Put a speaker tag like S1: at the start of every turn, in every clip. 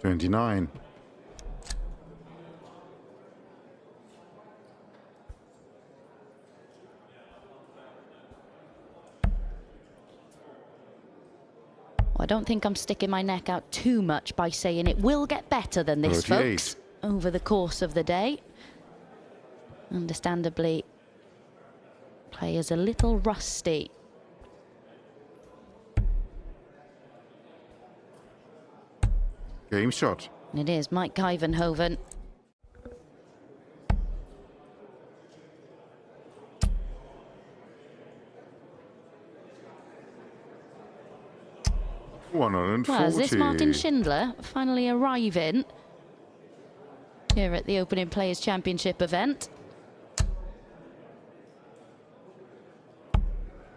S1: 29.
S2: I don't think I'm sticking my neck out too much by saying it will get better than this,
S1: 38.
S2: folks, over the course of the day. Understandably, players a little rusty.
S1: Game shot.
S2: And it is Mike Ivanhoven. Well, is this Martin Schindler finally arriving here at the Opening Players Championship event?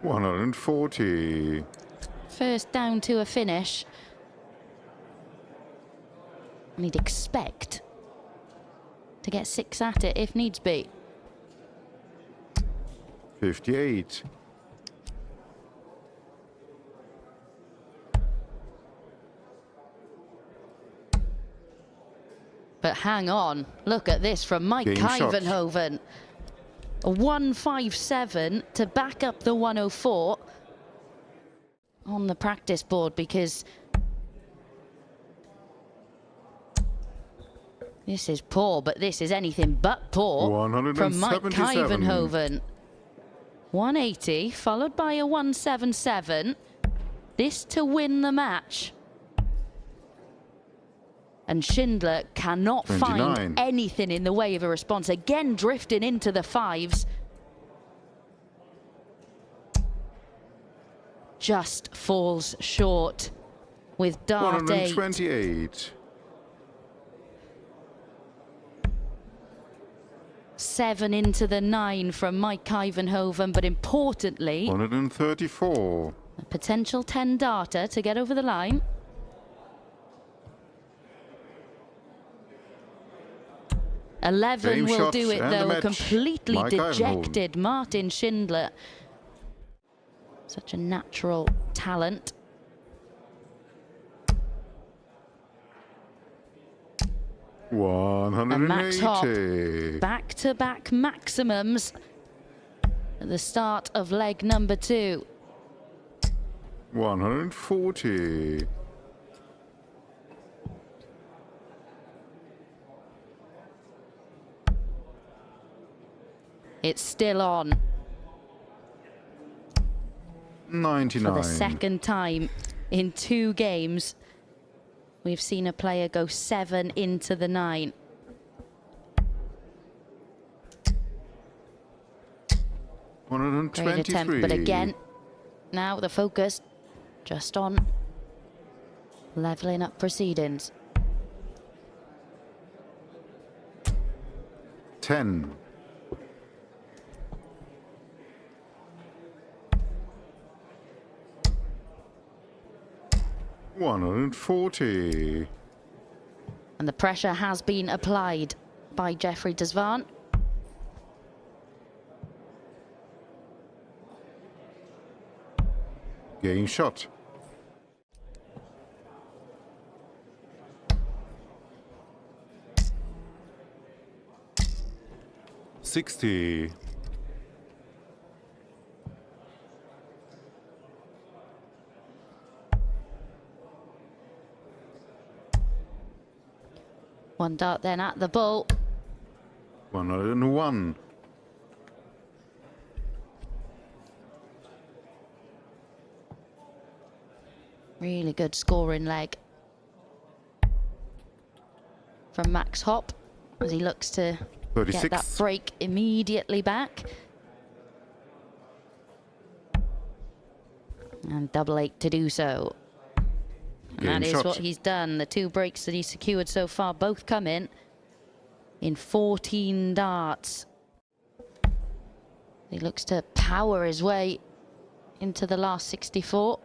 S1: 140.
S2: First down to a finish. And he'd expect to get 6 at it if needs be.
S1: 58.
S2: But hang on, look at this from Mike Ivanhoven. A 157 to back up the 104 on the practice board, because this is poor, but this is anything but poor from Mike Ivanhoven. 180 followed by a 177. This to win the match. And Schindler cannot
S1: 29.
S2: find anything in the way of a response. Again, drifting into the 5s. Just falls short with dart 8.
S1: 128.
S2: 7 into the 9 from Mike Ivanhoven, but importantly,
S1: 134.
S2: a potential 10 darter to get over the line. Eleven will do it, though. A completely dejected Martin Schindler. Such a natural talent. And Max Hopp, back-to-back maximums at the start of leg number 2.
S1: 140.
S2: It's still on.
S1: 99.
S2: For the second time in 2 games, we've seen a player go 7 into the 9. Great attempt, but again, now the focus just on levelling up proceedings.
S1: 10. $140.
S2: And the pressure has been applied by Jeffrey de Zwaan.
S1: Game shot. $60.
S2: One dart then at the ball.
S1: 101.
S2: Really good scoring leg from Max Hopp as he looks to
S1: 36.
S2: get that break immediately back. And double 8 to do so. And that is what he's done. The 2 breaks that he's secured so far both come in 14 darts. He looks to power his way into the last 64.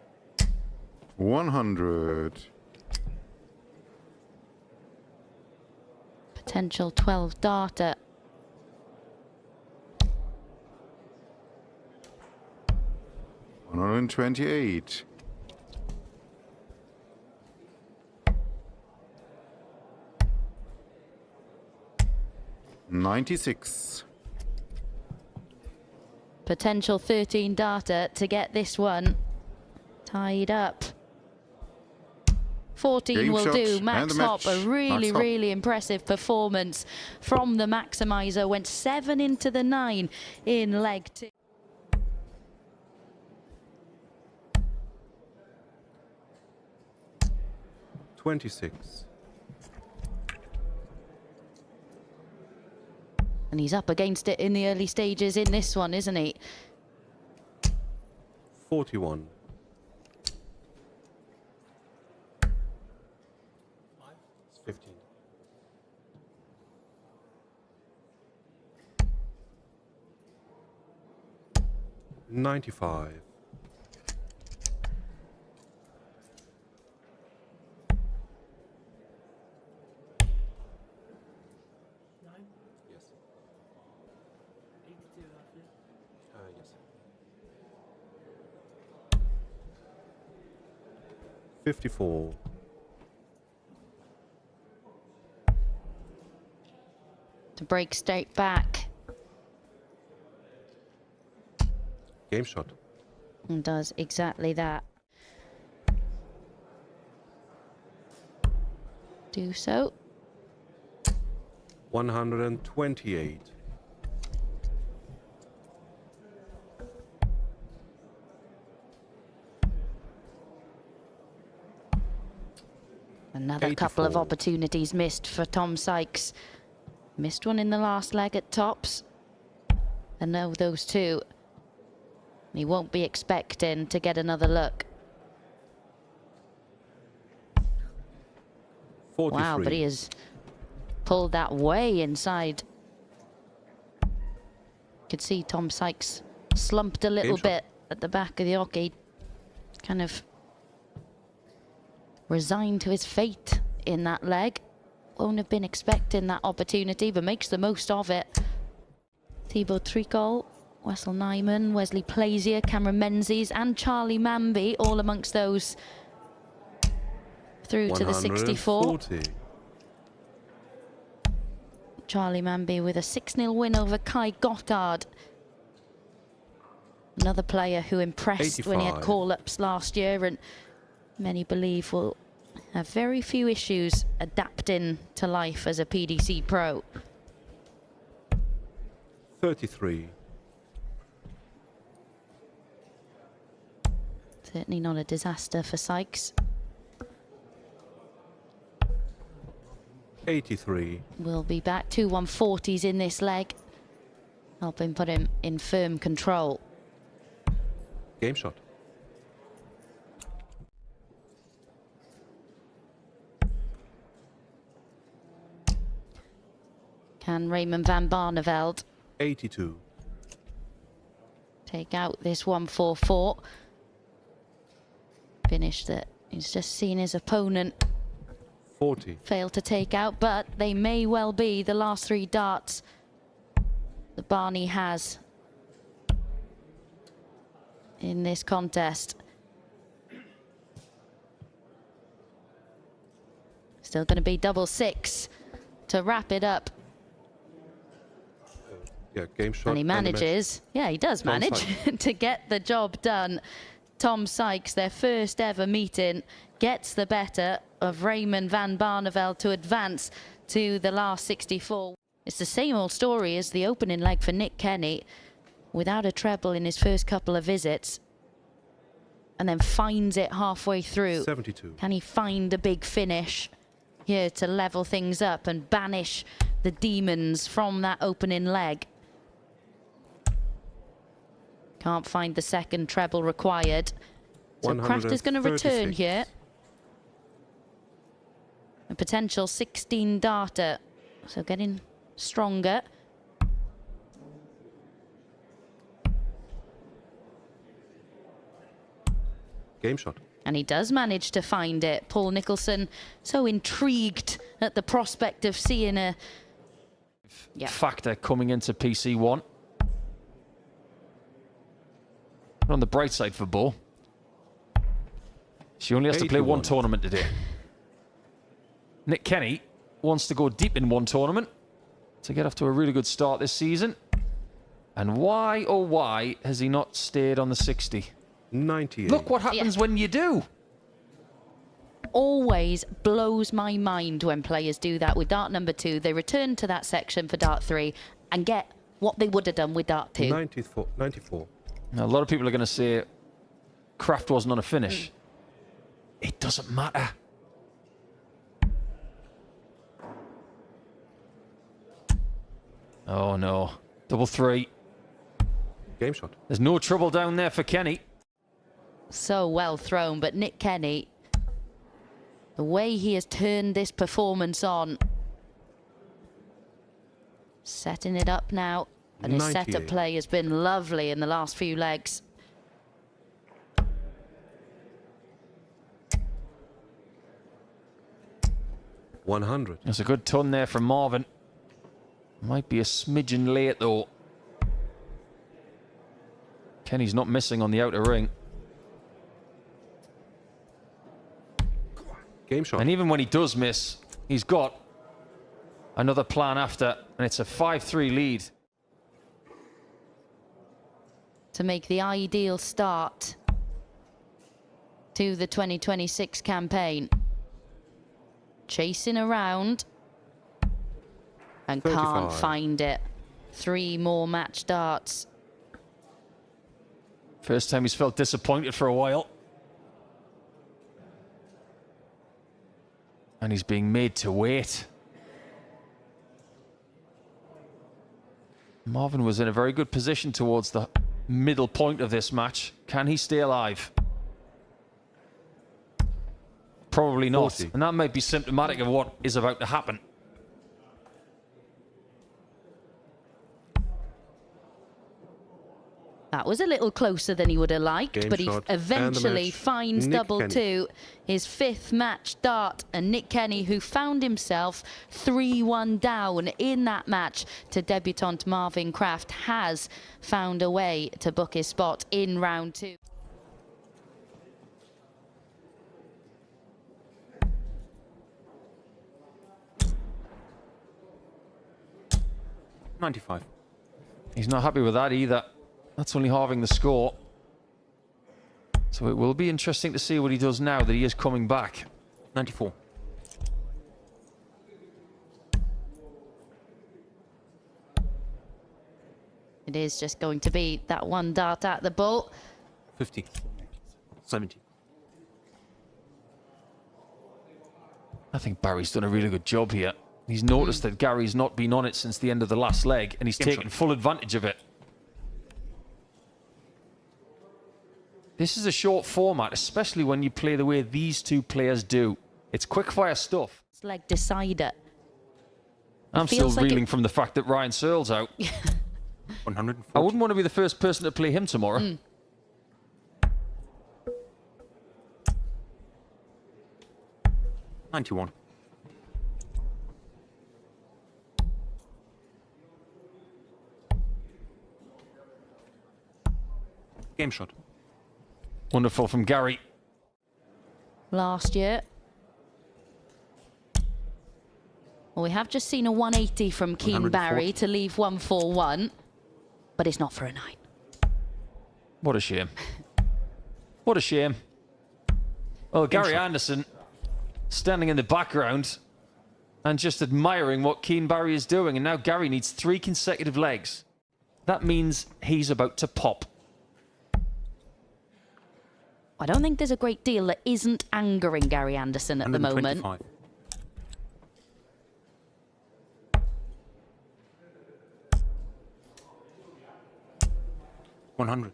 S1: 100.
S2: Potential 12 darter.
S1: $128. 96.
S2: Potential 13 data to get this one tied up. 14
S1: Game
S2: will
S1: shot
S2: do.
S1: and
S2: Max
S1: the
S2: Hopp, a
S1: match.
S2: really,
S1: Max Hopp.
S2: really impressive performance from the Maximizer. Went 7 into the 9 in leg 2. And he's up against it in the early stages in this one, isn't he?
S3: 41. It's 15. 95. Yes. 54.
S2: To break straight back.
S3: Game shot.
S2: And does exactly that. Do so.
S3: 128.
S2: Another couple of
S3: 84.
S2: opportunities missed for Tom Sykes. Missed one in the last leg at tops. And now those two. He won't be expecting to get another look.
S3: 43.
S2: Wow, but he has pulled that way inside. Could see Tom Sykes slumped a little bit at the back of the hockey. Kind of resigned to his fate in that leg. Won't have been expecting that opportunity, but makes the most of it. Thibaut Tricol, Wessel Nyman, Wesley Plaisier, Cameron Menzies and Charlie Manby, all amongst those through to the 64.
S3: 140.
S2: Charlie Manby with a 6-0 win over Kai Gottard. Another player who impressed when he had
S3: 85.
S2: call-ups last year, and many believe will have very few issues adapting to life as a PDC pro.
S3: 33.
S2: Certainly not a disaster for Sykes.
S3: 83.
S2: Will be back. 2 140s in this leg. Helping put him in firm control.
S3: Game shot.
S2: Can Raymond van Barneveld
S3: 82.
S2: take out this 144? Finish that he's just seen his opponent
S3: 40.
S2: fail to take out, but they may well be the last 3 darts that Barney has in this contest. Still going to be double 6 to wrap it up.
S3: Yeah, game shot.
S2: And he manages, yeah, he does
S3: Tom
S2: manage to get the job done. Tom Sykes, their first ever meeting, gets the better of Raymond van Barneveld to advance to the last 64. It's the same old story as the opening leg for Nick Kenny, without a treble in his first couple of visits, and then finds it halfway through.
S3: 72.
S2: Can he find a big finish here to level things up and banish the demons from that opening leg? Can't find the second treble required. So Kraft is going to return here. A potential 16 darter. So getting stronger.
S3: Game shot.
S2: And he does manage to find it. Paul Nicholson so intrigued at the prospect of seeing a
S4: factor coming into PC1. On the bright side for Bo, she only has to play 1 tournament today. Nick Kenny wants to go deep in 1 tournament to get off to a really good start this season. And why, oh why, has he not stayed on the 60?
S3: 98.
S4: Look what happens when you do.
S2: Always blows my mind when players do that with dart number 2. They return to that section for dart 3 and get what they would have done with dart 2.
S3: 94. 94.
S4: Now, a lot of people are going to say Kraft wasn't on a finish. It doesn't matter. Oh no. Double 3.
S3: Game shot.
S4: There's no trouble down there for Kenny.
S2: So well thrown, but Nick Kenny, the way he has turned this performance on, setting it up now, and his setup play has been lovely in the last few legs.
S3: $100.
S4: There's a good ton there from Marvin. Might be a smidgen late though. Kenny's not missing on the outer ring.
S3: Game shot.
S4: And even when he does miss, he's got another plan after, and it's a 5-3 lead.
S2: To make the ideal start to the 2026 campaign. Chasing around and
S3: 35.
S2: can't find it. 3 more match darts.
S4: First time he's felt disappointed for a while. And he's being made to wait. Marvin was in a very good position towards the middle point of this match. Can he stay alive? Probably not.
S3: 40.
S4: And that might be symptomatic of what is about to happen.
S2: That was a little closer than he would have liked,
S3: Game
S2: but he
S3: shot.
S2: eventually
S3: And the match.
S2: finds
S3: Nick
S2: double
S3: Kenny.
S2: 2, his 5th match dart, and Nick Kenny, who found himself 3-1 down in that match to debutant Marvin Kraft, has found a way to book his spot in round 2.
S3: $95.
S4: He's not happy with that either. That's only halving the score. So it will be interesting to see what he does now that he is coming back.
S3: 94.
S2: It is just going to be that one dart at the ball.
S3: 50. 70.
S4: I think Barry's done a really good job here. He's noticed that Gary's not been on it since the end of the last leg, and he's taken full advantage of it. This is a short format, especially when you play the way these two players do. It's quickfire stuff.
S2: It's leg decider.
S4: I'm still
S2: feels like
S4: reeling
S2: it-
S4: from the fact that Ryan Searle's out.
S3: 140.
S4: I wouldn't want to be the first person to play him tomorrow.
S3: 91. Game shot.
S4: Wonderful from Gary.
S2: Last year. Well, we have just seen a 180 from Keen
S3: 140.
S2: Barry to leave 141, but it's not for a 9.
S4: What a shame. What a shame. Well, Gary Anderson standing in the background and just admiring what Keen Barry is doing. And now Gary needs 3 consecutive legs. That means he's about to pop.
S2: I don't think there's a great deal that isn't angering Gary Anderson at the moment.
S3: 125. $100.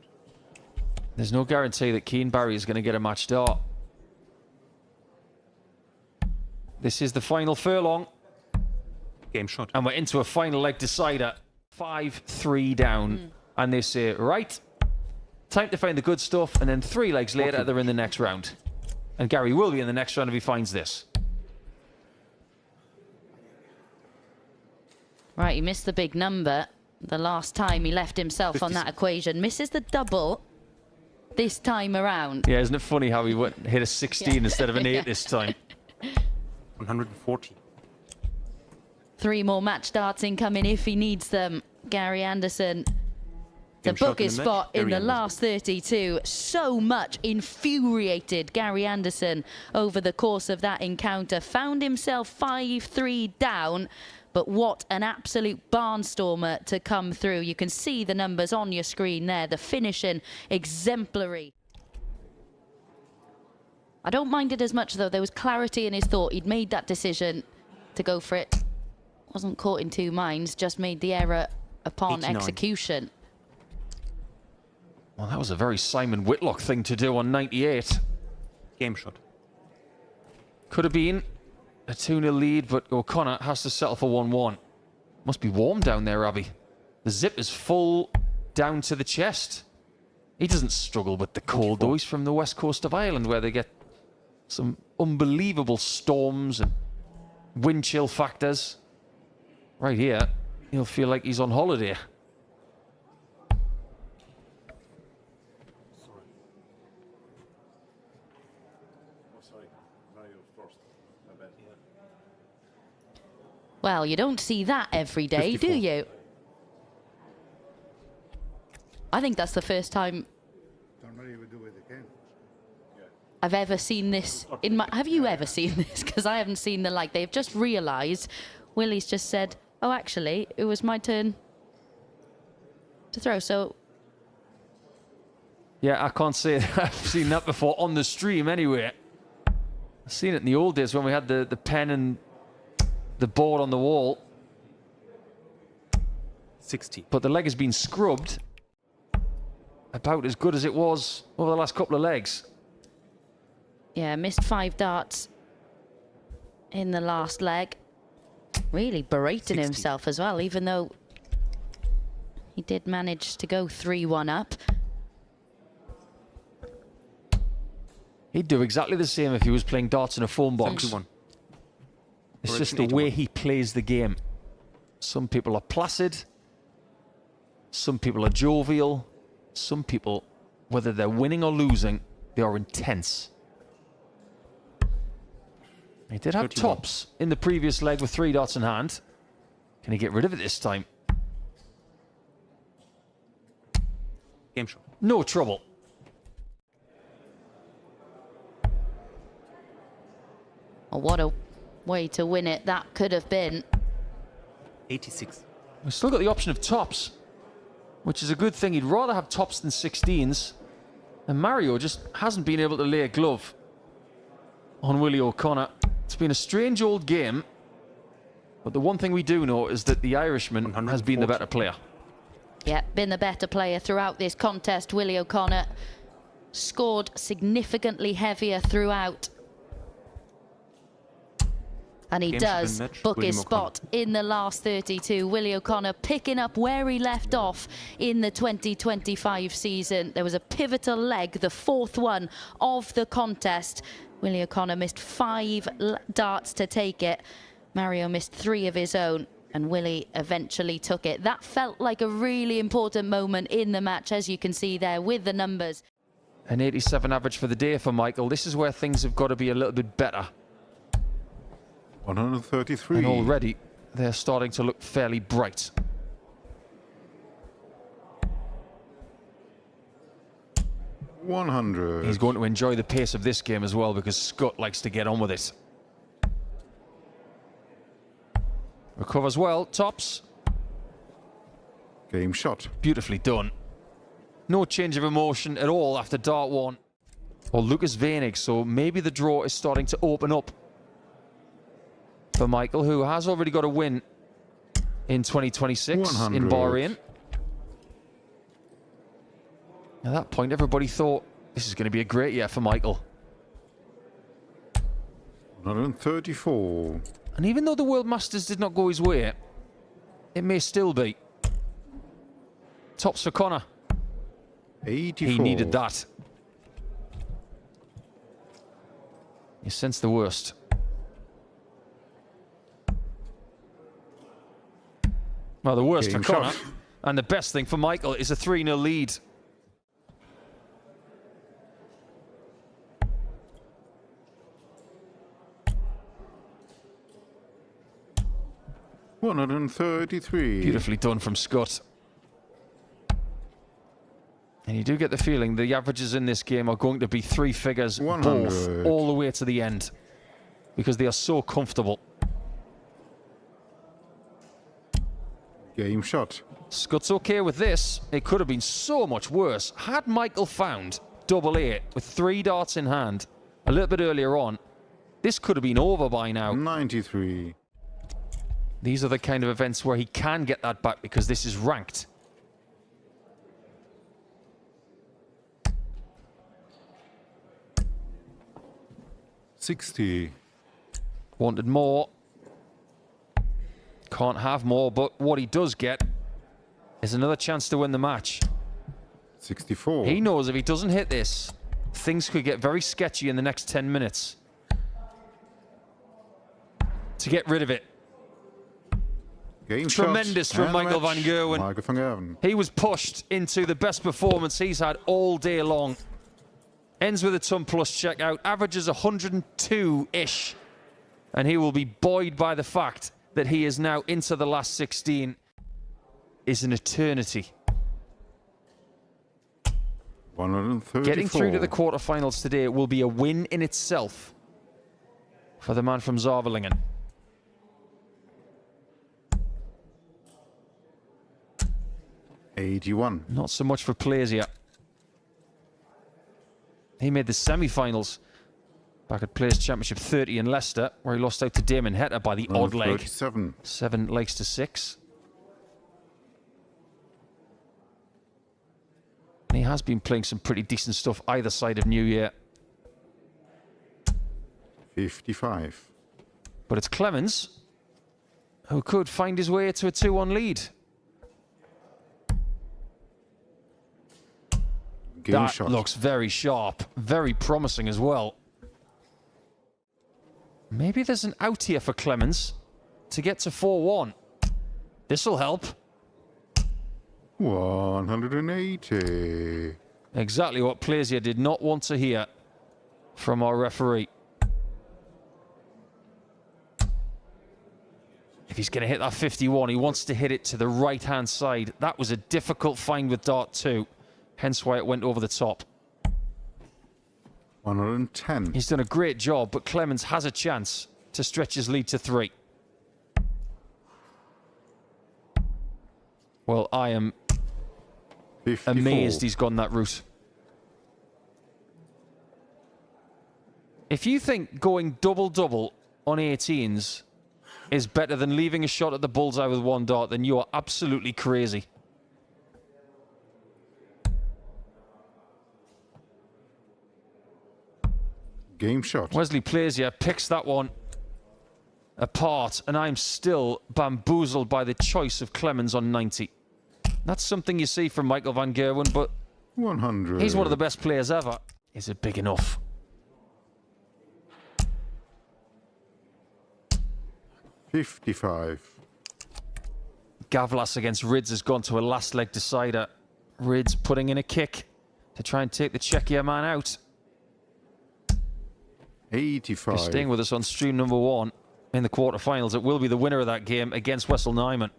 S4: There's no guarantee that Keen Barry is going to get a match start. This is the final furlong.
S3: Game shot.
S4: And we're into a final leg decider. 5-3 down. And they say, right, time to find the good stuff. And then 3 legs later, they're in the next round. And Gary will be in the next round if he finds this.
S2: Right, he missed the big number the last time he left himself on that equation. Misses the double this time around.
S4: Yeah, isn't it funny how he hit a 16 instead of an 8 this time?
S3: 140.
S2: 3 more match darts incoming if he needs them. Gary Anderson to
S3: Game shot
S2: book
S3: in
S2: his
S3: the
S2: spot
S3: match,
S2: in the
S3: Gary
S2: last 32. So much infuriated Gary Anderson over the course of that encounter. Found himself 5-3 down, but what an absolute barnstormer to come through. You can see the numbers on your screen there. The finishing exemplary. I don't mind it as much, though. There was clarity in his thought. He'd made that decision to go for it. Wasn't caught in two minds, just made the error upon
S3: 89.
S2: execution.
S4: Well, that was a very Simon Whitlock thing to do on 98.
S3: Game shot.
S4: Could have been a 2-0 lead, but O'Connor has to settle for 1-1. Must be warm down there, Abby. The zip is full down to the chest. He doesn't struggle with the cold, though. He's from the west coast of Ireland, where they get some unbelievable storms and wind chill factors. Right here, he'll feel like he's on holiday.
S2: Well, you don't see that every day,
S3: 54.
S2: do you? I think that's the first time I've ever seen this in my... Have you ever seen this? Because I haven't seen the like. They've just realised. Willie's just said, oh, actually, it was my turn to throw. So...
S4: Yeah, I can't say I've seen that before on the stream anyway. I've seen it in the old days when we had the pen and the board on the wall.
S3: 60.
S4: But the leg has been scrubbed about as good as it was over the last couple of legs.
S2: Yeah, missed 5 darts in the last leg. Really berating
S3: 60.
S2: himself as well, even though he did manage to go 3-1 up.
S4: He'd do exactly the same if he was playing darts in a phone box.
S3: 71.
S4: It's
S3: Or
S4: just
S3: it's
S4: the
S3: an
S4: way
S3: 81.
S4: he plays the game. Some people are placid. Some people are jovial. Some people, whether they're winning or losing, they are intense. He did have
S3: 31.
S4: tops in the previous leg with 3 darts in hand. Can he get rid of it this time?
S3: Game shot.
S4: No trouble.
S2: Oh, what a way to win it that could have been.
S3: 86.
S4: We've still got the option of tops, which is a good thing. He'd rather have tops than 16s. And Mario just hasn't been able to lay a glove on Willie O'Connor. It's been a strange old game, but the one thing we do know is that the Irishman has been the
S3: 140.
S4: better player.
S2: Yeah, been the better player throughout this contest. Willie O'Connor scored significantly heavier throughout. And he
S3: Game shot in
S2: does
S3: match,
S2: book
S3: William
S2: his
S3: O'Connor.
S2: spot in the last 32. Willie O'Connor picking up where he left off in the 2025 season. There was a pivotal leg, the 4th one of the contest. Willie O'Connor missed 5 darts to take it. Mario missed 3 of his own, and Willie eventually took it. That felt like a really important moment in the match, as you can see there with the numbers.
S4: An 87 average for the day for Michael. This is where things have got to be a little bit better.
S1: 133.
S4: And already they're starting to look fairly bright.
S1: $100. 100.
S4: He's going to enjoy the pace of this game as well, because Scott likes to get on with it. Recovers well. Tops.
S1: Game shot.
S4: Beautifully done. No change of emotion at all after dart 1. Or Lucas Venig, so maybe the draw is starting to open up for Michael, who has already got a win in 2026 in
S1: 100.
S4: Bahrain. At that point, everybody thought this is going to be a great year for Michael.
S1: 134.
S4: And even though the World Masters did not go his way, it may still be. Tops for Connor.
S1: 84.
S4: He needed that. You sense the worst. Well, the worst
S1: Game
S4: for Connor.
S1: shot.
S4: And the best thing for Michael is a 3-0 lead.
S1: 133.
S4: Beautifully done from Scott. And you do get the feeling the averages in this game are going to be three figures both
S1: 100.
S4: all the way to the end because they are so comfortable.
S1: Game shot.
S4: Scott's okay with this. It could have been so much worse. Had Michael found double 8 with 3 darts in hand a little bit earlier on, this could have been over by now.
S1: 93.
S4: These are the kind of events where he can get that back because this is ranked.
S1: $60.
S4: Wanted more. Can't have more, but what he does get is another chance to win the match.
S1: 64.
S4: He knows if he doesn't hit this, things could get very sketchy in the next 10 minutes. To get rid of it.
S1: Game
S4: Tremendous
S1: shot.
S4: from
S1: And the
S4: Michael van
S1: match.
S4: Gerwen.
S1: Michael van Gerwen.
S4: He was pushed into the best performance he's had all day long. Ends with a ton plus checkout, averages 102-ish. And he will be buoyed by the fact that he is now into the last 16. Is an eternity.
S1: 134.
S4: Getting through to the quarterfinals today will be a win in itself for the man from Zarvelingen.
S1: $81.
S4: Not so much for Plaisier. He made the semi-finals back at Players Championship 30 in Leicester, where he lost out to Damon Heta by the odd leg.
S1: 37.
S4: 7 legs to 6. And he has been playing some pretty decent stuff either side of New Year.
S1: 55.
S4: But it's Clemens who could find his way to a 2-1 lead.
S1: Game
S4: That
S1: shot.
S4: looks very sharp, very promising as well. Maybe there's an out here for Clemens to get to 4-1. This'll help.
S1: 180.
S4: Exactly what Plaisier did not want to hear from our referee. If he's going to hit that 51, he wants to hit it to the right-hand side. That was a difficult find with dart 2, hence why it went over the top.
S1: 110.
S4: He's done a great job, but Clemens has a chance to stretch his lead to 3. Well, I am
S1: 54.
S4: amazed he's gone that route. If you think going double-double on 18s is better than leaving a shot at the bullseye with 1 dart, then you are absolutely crazy.
S1: Game shot.
S4: Wesley Plaisier picks that one apart, and I'm still bamboozled by the choice of Clemens on 90. That's something you see from Michael van Gerwen, but
S1: 100.
S4: he's one of the best players ever. Is it big enough?
S1: $55.
S4: Gavlas against Rids has gone to a last leg decider. Rids putting in a kick to try and take the Czechia man out.
S1: 85.
S4: He's staying with us on stream number 1 in the quarterfinals. It will be the winner of that game against Wessel Nijman.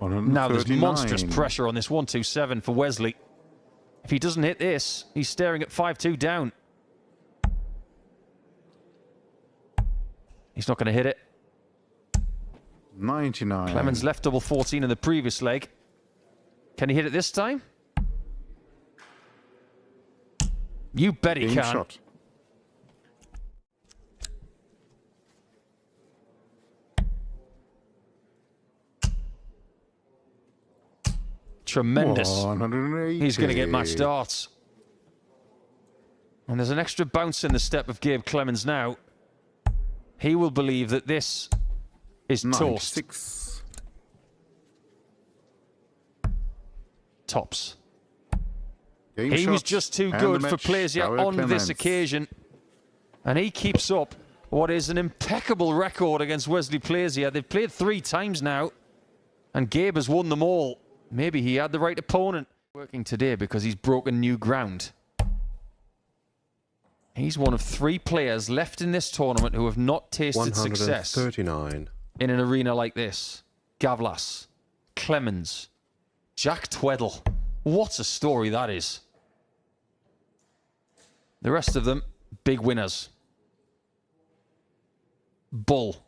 S4: Now there's monstrous pressure on this 1-2-7 for Wesley. If he doesn't hit this, he's staring at 5-2 down. He's not going to hit it.
S1: 99.
S4: Clemens left double 14 in the previous leg. Can he hit it this time? You bet he
S1: Game
S4: can.
S1: shot.
S4: Tremendous.
S1: 180.
S4: He's going to get match darts. And there's an extra bounce in the step of Gabe Clemens now. He will believe that this is toast.
S1: 96.
S4: Tops.
S1: Game
S4: He was
S1: shot.
S4: just too
S1: And
S4: good
S1: the
S4: for
S1: match.
S4: Plaisier
S1: Raul
S4: on
S1: Clemens.
S4: this occasion. And he keeps up what is an impeccable record against Wesley Plaisier. They've played 3 times now, and Gabe has won them all. Maybe he had the right opponent. Working today because he's broken new ground. He's one of 3 players left in this tournament who have not tasted success
S1: 139.
S4: in an arena like this. Gavlas, Clemens, Jack Tweddle. What a story that is. The rest of them, big winners. Bull.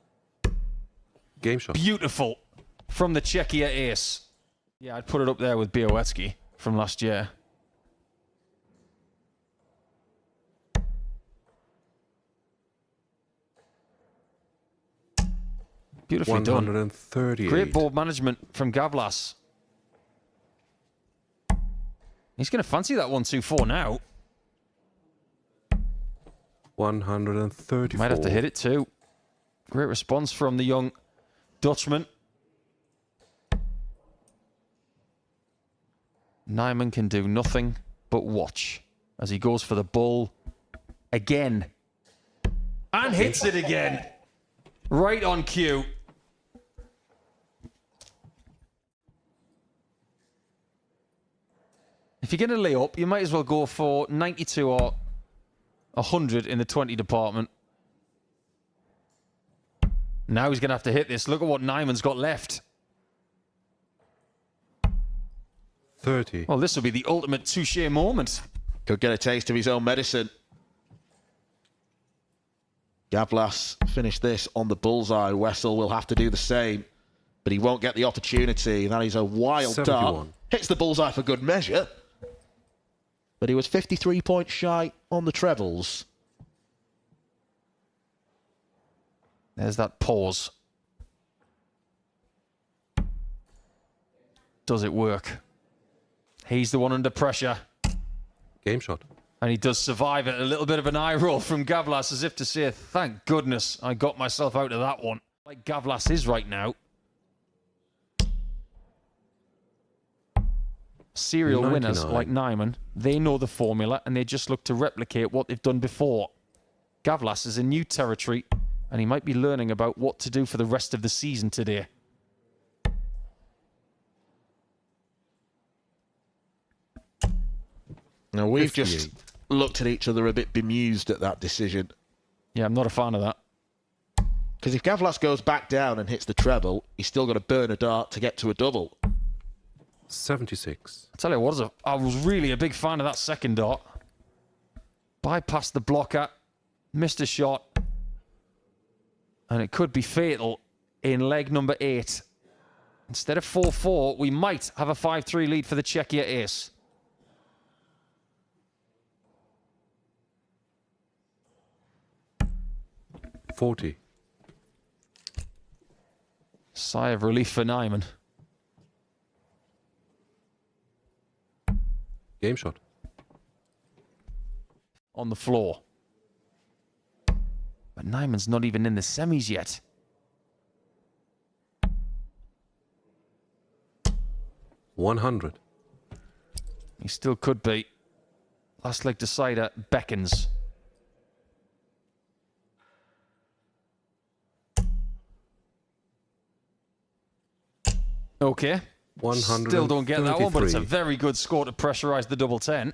S1: Game shot.
S4: Beautiful from the Czechia ace. Yeah, I'd put it up there with Białowski from last year. Beautifully done.
S1: 138.
S4: Great board management from Gavlas. He's going to fancy that 1-2-4 now.
S1: 134.
S4: Might have to hit it too. Great response from the young Dutchman. Nyman can do nothing but watch as he goes for the bull again. And hits it again. Right on cue. If you're going to lay up, you might as well go for 92 or 100 in the 20 department. Now he's going to have to hit this. Look at what Nyman's got left.
S1: 30.
S4: Well, this will be the ultimate touche moment.
S5: Could get a taste of his own medicine. Gavlas finished this on the bullseye. Wessel will have to do the same, but he won't get the opportunity. That is a wild
S1: 71.
S5: dart. Hits the bullseye for good measure, but he was 53 points shy on the trebles.
S4: There's that pause. Does it work? He's the one under pressure.
S1: Game shot.
S4: And he does survive it. A little bit of an eye roll from Gavlas as if to say, thank goodness I got myself out of that one. Like Gavlas is right now. Serial winners
S1: 99.
S4: like Nyman, they know the formula and they just look to replicate what they've done before. Gavlas is in new territory and he might be learning about what to do for the rest of the season today.
S5: Now, we've
S1: 58.
S5: just looked at each other a bit bemused at that decision.
S4: Yeah, I'm not a fan of that.
S5: Because if Gavlas goes back down and hits the treble, he's still got to burn a dart to get to a double.
S1: 76.
S4: I tell you what, I was really a big fan of that second dart. Bypassed the blocker, missed a shot, and it could be fatal in leg number 8. Instead of 4-4, we might have a 5-3 lead for the Czechia ace.
S1: $40.
S4: Sigh of relief for Nyman.
S1: Game shot.
S4: On the floor. But Nyman's not even in the semis yet.
S1: $100.
S4: He still could be. Last leg decider beckons. Okay. Still don't get that one, but it's a very good score to pressurize the double 10.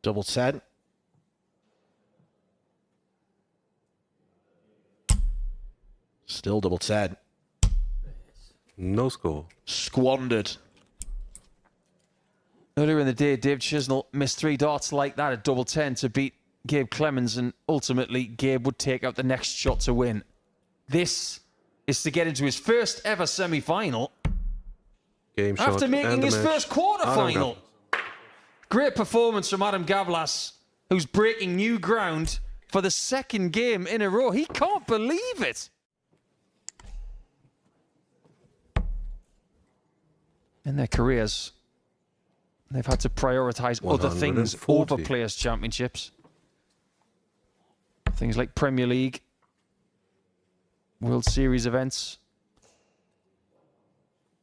S5: Double 10. Still double 10.
S1: No score.
S5: Squandered.
S4: Earlier in the day, Dave Chisnell missed 3 darts like that at double 10 to beat Gabe Clemens, and ultimately Gabe would take out the next shot to win. This is to get into his first ever semi-final
S1: Game shot.
S4: after making
S1: and the
S4: his
S1: match.
S4: first quarter-final.
S1: Adam
S4: Great performance from Adam Gavlas, who's breaking new ground for the second game in a row. He can't believe it. In their careers, they've had to prioritize other things
S1: 140.
S4: over Players' Championships. Things like Premier League, World Series events.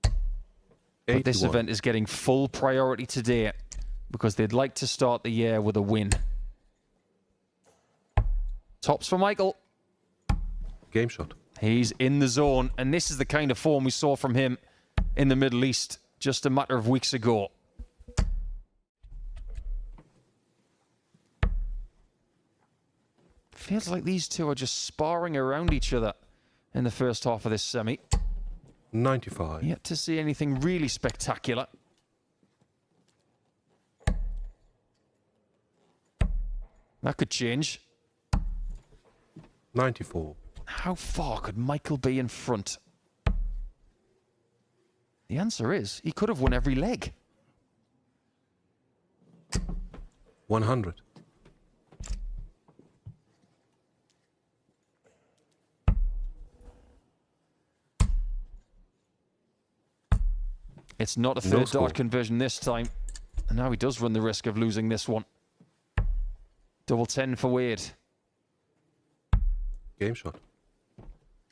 S4: But this
S1: 81.
S4: event is getting full priority today because they'd like to start the year with a win. Tops for Michael.
S1: Game shot.
S4: He's in the zone, and this is the kind of form we saw from him in the Middle East just a matter of weeks ago. Feels like these two are just sparring around each other in the first half of this semi.
S1: 95.
S4: Yet to see anything really spectacular. That could change.
S1: 94.
S4: How far could Michael be in front? The answer is he could have won every leg.
S1: 100.
S4: It's not a
S1: No
S4: third
S1: score.
S4: dart conversion this time. And now he does run the risk of losing this one. Double 10 for Wade.
S1: Game shot.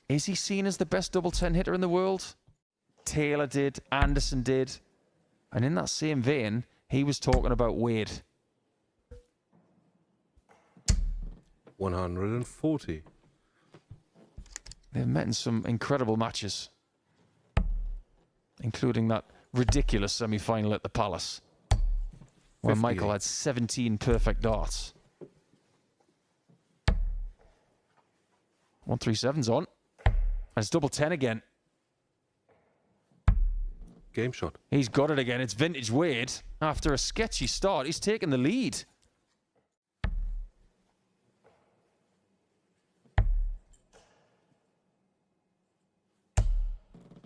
S4: Is he seen as the best double 10 hitter in the world? Taylor did, Anderson did. And in that same vein, he was talking about Wade.
S1: 140.
S4: They've met in some incredible matches, including that ridiculous semi-final at the Palace, where
S1: 58.
S4: Michael had 17 perfect darts. 137's on. And it's double 10 again.
S1: Game shot.
S4: He's got it again. It's vintage Wade. After a sketchy start, he's taken the lead.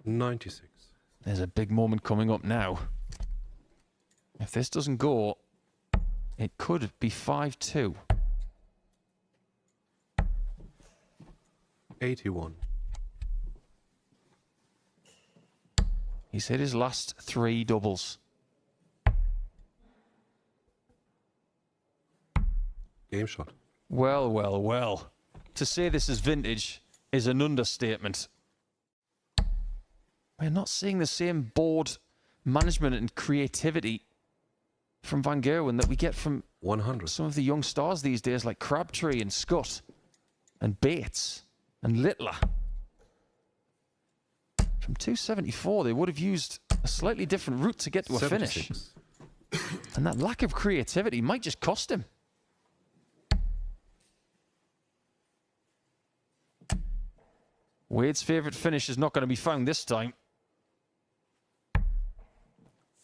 S1: $96.
S4: There's a big moment coming up now. If this doesn't go, it could be 5-2.
S1: 81.
S4: He's hit his last 3 doubles.
S1: Game shot.
S4: Well, well, well. To say this is vintage is an understatement. We're not seeing the same board management and creativity from Van Gerwen that we get from
S1: 100.
S4: some of the young stars these days, like Crabtree and Scott and Bates and Littler. From 274, they would have used a slightly different route to get to a finish.
S1: 76.
S4: And that lack of creativity might just cost him. Wade's favourite finish is not going to be found this time.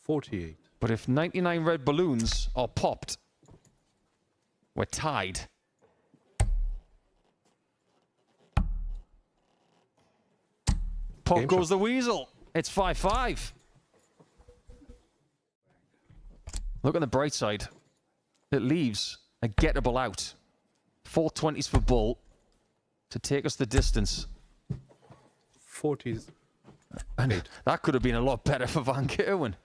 S1: 48.
S4: But if 99 red balloons are popped, we're tied. Pop
S1: Game
S4: goes
S1: shot.
S4: the weasel. It's 5-5. Look on the bright side. It leaves a gettable out. 420s for Bull to take us the distance.
S1: 40s.
S4: And that could have been a lot better for Van Gerwen.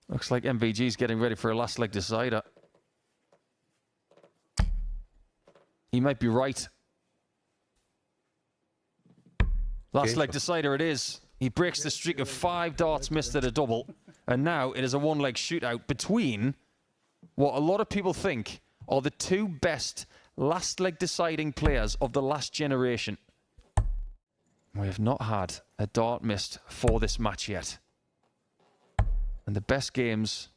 S4: Looks like MVG's getting ready for a last leg decider. He might be right. Last
S1: Game
S4: leg
S1: shot.
S4: decider it is. He breaks the streak of 5 darts missed at a double. And now it is a one-leg shootout between what a lot of people think are the 2 best last leg deciding players of the last generation. We have not had a dart missed for this match yet. And the best games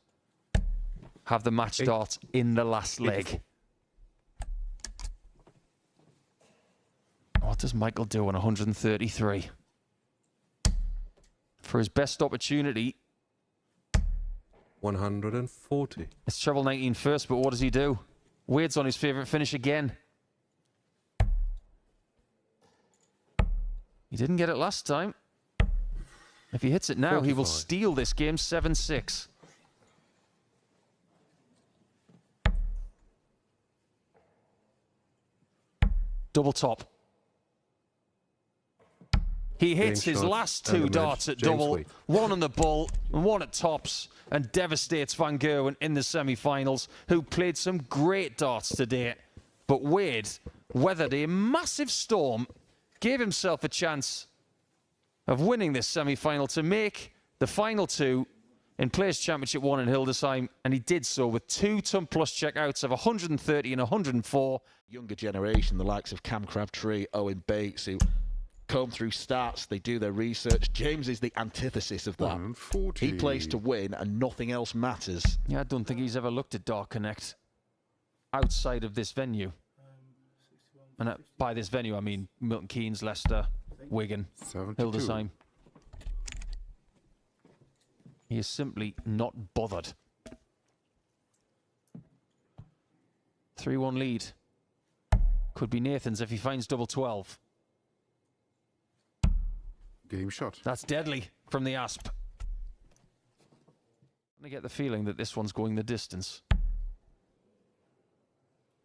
S4: have the match darts in the last leg. What does Michael do on 133? For his best opportunity,
S1: 140.
S4: it's treble 19 first, but what does he do? Wade's on his favourite finish again. He didn't get it last time. If he hits it now, he will
S1: 45.
S4: steal this game 7-6. Double top. He hits
S1: Game
S4: his
S1: shot
S4: last
S1: and
S4: 2
S1: the
S4: darts
S1: match.
S4: at
S1: James
S4: double,
S1: Wade.
S4: one on the bull and one at tops, and devastates Van Gerwen in the semi-finals, who played some great darts today. But Wade weathered a massive storm, gave himself a chance of winning this semi-final to make the final 2 in Players' Championship 1 in Hildesheim, and he did so with 2 ton plus checkouts of 130 and 104.
S5: Younger generation, the likes of Cam Crabtree, Owen Bates, who comb through stats, they do their research. James is the antithesis of that.
S1: 140.
S5: He plays to win and nothing else matters.
S4: Yeah, I don't think he's ever looked at Dark Connect outside of this venue. And by this venue, I mean Milton Keynes, Leicester, Wigan,
S1: 72.
S4: Hildesheim. He is simply not bothered. 3-1 lead. Could be Nathan's if he finds double 12.
S1: Game shot.
S4: That's deadly from the Asp. I get the feeling that this one's going the distance.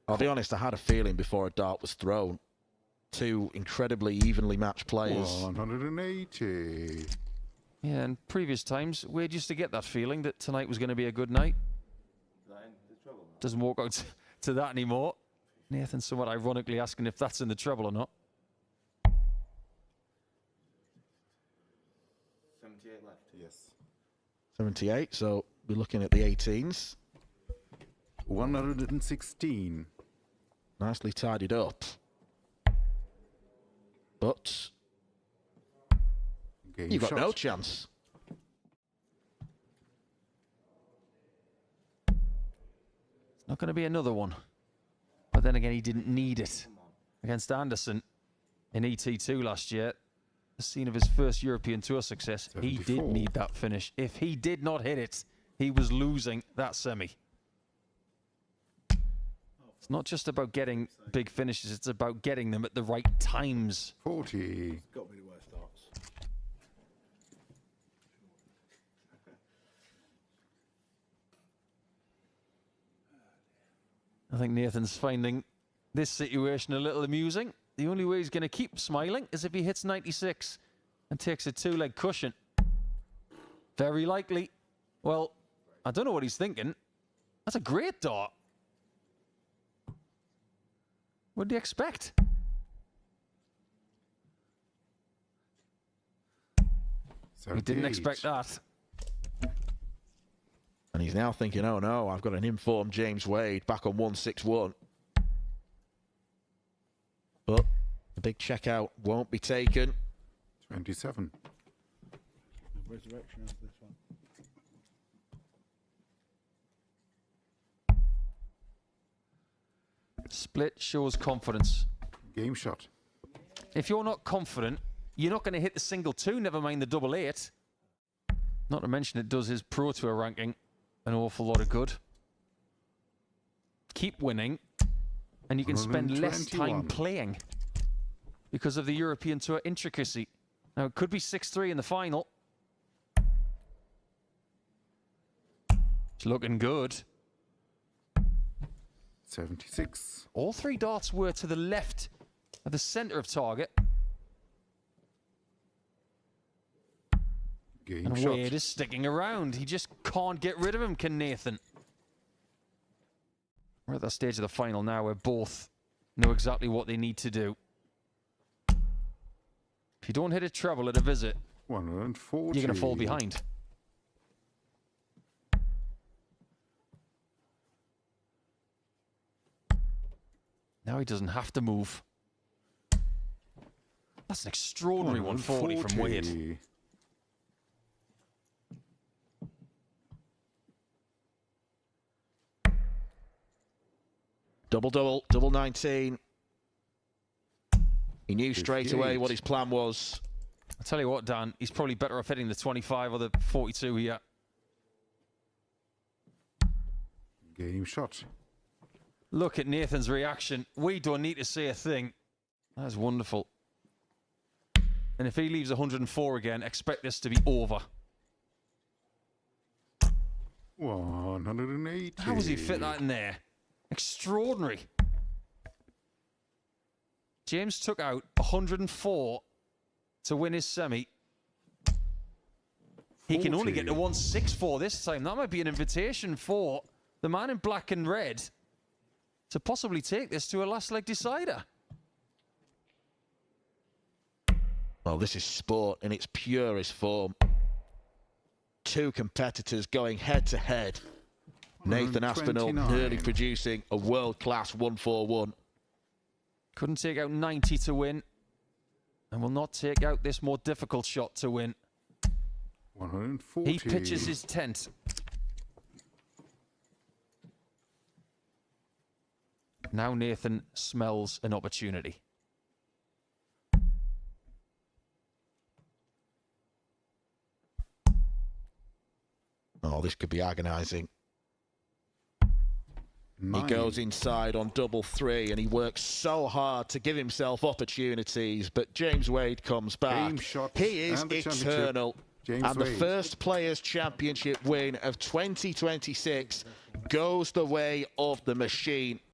S5: I'll be honest, I had a feeling before a dart was thrown. Two incredibly evenly matched players.
S1: 180.
S4: Yeah, and previous times, Wade used to get that feeling that tonight was going to be a good night. Doesn't walk out to that anymore. Nathan somewhat ironically asking if that's in the treble or not.
S6: 78 left.
S1: Yes.
S5: 78, so we're looking at the 18s.
S1: 116.
S5: Nicely tidied up. But
S1: Game
S5: you've got
S1: shot.
S5: no chance.
S4: It's not going to be another one. But then again, he didn't need it against Anderson in ET2 last year. The scene of his first European Tour success. He
S1: 74.
S4: did need that finish. If he did not hit it, he was losing that semi. It's not just about getting big finishes, it's about getting them at the right times.
S1: 40.
S6: Got to be the worst darts.
S4: I think Nathan's finding this situation a little amusing. The only way he's going to keep smiling is if he hits 96 and takes a two-leg cushion. Very likely. Well, I don't know what he's thinking. That's a great dart. What do you expect? He didn't
S1: 78.
S4: expect that.
S5: And he's now thinking, oh no, I've got an informed James Wade back on 161. But the big checkout won't be taken.
S1: 27.
S6: Resurrection after this one.
S4: Split shows confidence.
S1: Game shot.
S4: If you're not confident, you're not going to hit the single two, never mind the double 8. Not to mention it does his Pro Tour ranking an awful lot of good. Keep winning, and you can spend less time
S1: 121.
S4: playing because of the European Tour intricacy. Now, it could be 6-3 in the final. It's looking good.
S1: 76.
S4: All three darts were to the left of the centre of target.
S1: Game
S4: And
S1: shot.
S4: Wade is sticking around. He just can't get rid of him, can Nathan? We're at that stage of the final now where both know exactly what they need to do. If you don't hit a treble at a visit,
S1: 140.
S4: you're going to fall behind. Now he doesn't have to move. That's an extraordinary 140 from Wade.
S1: 140.
S5: Double, double 19. He knew straight away
S1: 58.
S5: what his plan was.
S4: I tell you what, Dan, he's probably better off hitting the 25 or the 42 here.
S1: Game shot.
S4: Look at Nathan's reaction. We don't need to say a thing. That's wonderful. And if he leaves 104 again, expect this to be over.
S1: 180.
S4: How does he fit that in there? Extraordinary. James took out 104 to win his semi. He can only get to 164 this time. That might be an invitation for the man in black and red to possibly take this to a last leg decider.
S5: Well, this is sport in its purest form. Two competitors going head to head. Nathan Aspinall
S1: 129.
S5: nearly producing a world-class 141.
S4: Couldn't take out 90 to win. and will not take out this more difficult shot to win.
S1: 140.
S4: He pitches his tent. Now Nathan smells an opportunity.
S5: Oh, this could be agonising.
S1: 9.
S5: He goes inside on double three and he works so hard to give himself opportunities, but James Wade comes back.
S1: Game shot
S5: He is
S1: and the championship.
S5: eternal.
S1: James
S5: And the
S1: Wade.
S5: first Players' Championship win of 2026 goes the way of the machine.